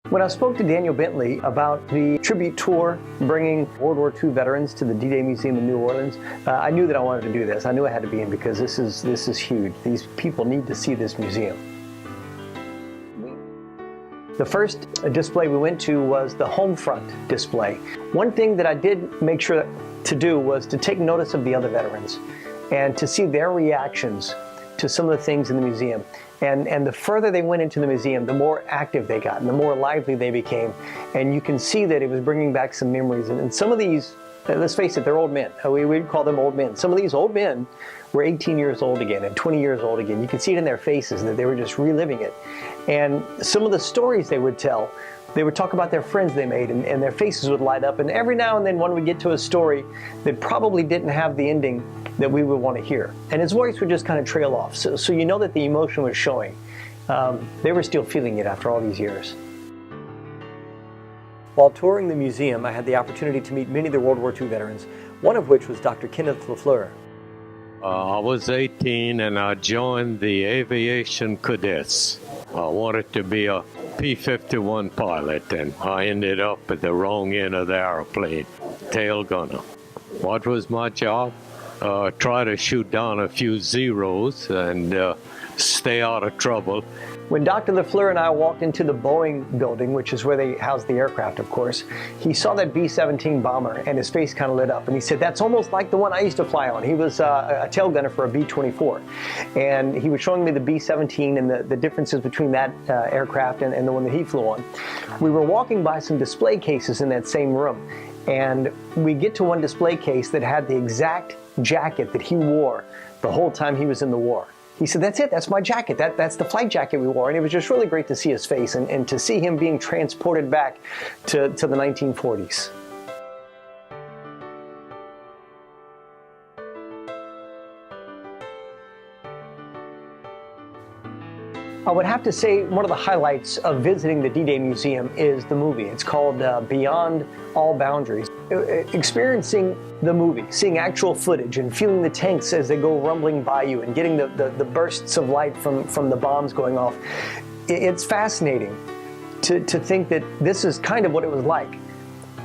When I spoke to Daniel Bentley about the tribute tour bringing World War II veterans to the D-Day Museum in New Orleans, I knew that I wanted to do this. I knew I had to be in because this is huge. These people need to see this museum. The first display we went to was the home front display. One thing that I did make sure to do was to take notice of the other veterans and to see their reactions to some of the things in the museum. And the further they went into the museum, the more active they got and the more lively they became. And you can see that it was bringing back some memories. And some of these, let's face it, they're old men. We'd call them old men. Some of these old men were 18 years old again and 20 years old again. You could see it in their faces that they were just reliving it. And some of the stories they would tell, they would talk about their friends they made, and their faces would light up. And every now and then when we get to a story that probably didn't have the ending that we would want to hear, and his voice would just kind of trail off. So you know that the emotion was showing. They were still feeling it after all these years. While touring the museum, I had the opportunity to meet many of the World War II veterans, one of which was Dr. Kenneth LaFleur. I was 18 and I joined the aviation cadets. I wanted to be a P-51 pilot, and I ended up at the wrong end of the airplane, tail gunner. What was my job? Try to shoot down a few zeros and stay out of trouble. When Dr. LaFleur and I walked into the Boeing building, which is where they house the aircraft, of course, he saw that B-17 bomber and his face kind of lit up. And he said, that's almost like the one I used to fly on. He was a tail gunner for a B-24. And he was showing me the B-17 and the differences between that aircraft and the one that he flew on. We were walking by some display cases in that same room. And we get to one display case that had the exact jacket that he wore the whole time he was in the war. He said, that's it, that's my jacket, that's the flight jacket we wore. And it was just really great to see his face and to see him being transported back to the 1940s. I would have to say one of the highlights of visiting the D-Day Museum is the movie. It's called Beyond All Boundaries. Experiencing the movie, seeing actual footage and feeling the tanks as they go rumbling by you and getting the bursts of light from the bombs going off, it's fascinating to think that this is kind of what it was like.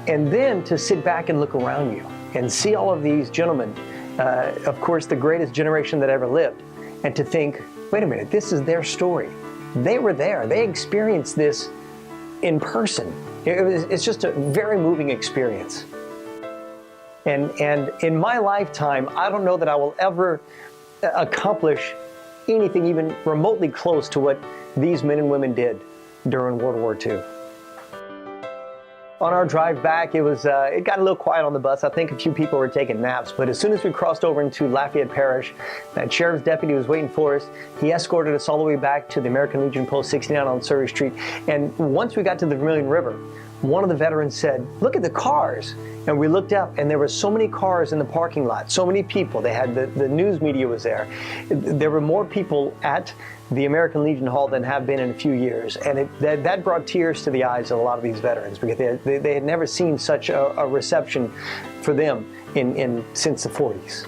And then to sit back and look around you and see all of these gentlemen, of course the greatest generation that ever lived, and to think, wait a minute, this is their story. They were there. They experienced this in person. It's just a very moving experience. And in my lifetime, I don't know that I will ever accomplish anything even remotely close to what these men and women did during World War II. On our drive back, it got a little quiet on the bus. I think a few people were taking naps, but as soon as we crossed over into Lafayette Parish, that sheriff's deputy was waiting for us. He escorted us all the way back to the American Legion Post 69 on Surrey Street. And once we got to the Vermilion River, one of the veterans said, look at the cars. And we looked up and there were so many cars in the parking lot, so many people. They had the news media was there. There were more people at the American Legion Hall than have been in a few years. And that brought tears to the eyes of a lot of these veterans because they had never seen such a reception for them since the 40s.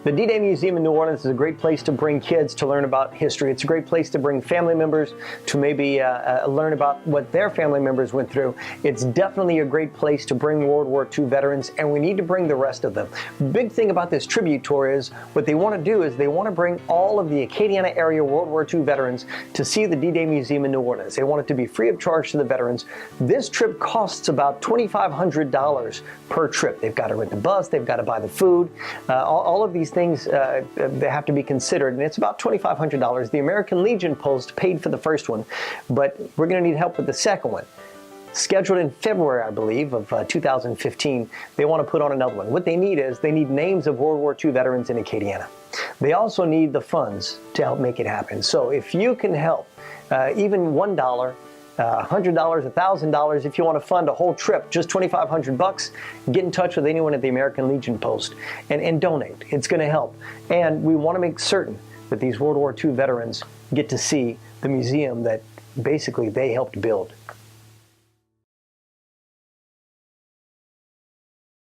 The D-Day Museum in New Orleans is a great place to bring kids to learn about history. It's a great place to bring family members to maybe learn about what their family members went through. It's definitely a great place to bring World War II veterans, and we need to bring the rest of them. Big thing about this tribute tour is what they want to do is they want to bring all of the Acadiana area World War II veterans to see the D-Day Museum in New Orleans. They want it to be free of charge to the veterans. This trip costs about $2,500 per trip. They've got to rent the bus, they've got to buy the food, all of these things they have to be considered, and it's about $2,500. The American Legion Post paid for the first one, but we're going to need help with the second one. Scheduled in February, I believe, of 2015, they want to put on another one. What they need is they need names of World War II veterans in Acadiana. They also need the funds to help make it happen. So if you can help, even $1, $100, $1,000, if you want to fund a whole trip, just $2,500, get in touch with anyone at the American Legion Post and donate. It's going to help. And we want to make certain that these World War II veterans get to see the museum that basically they helped build.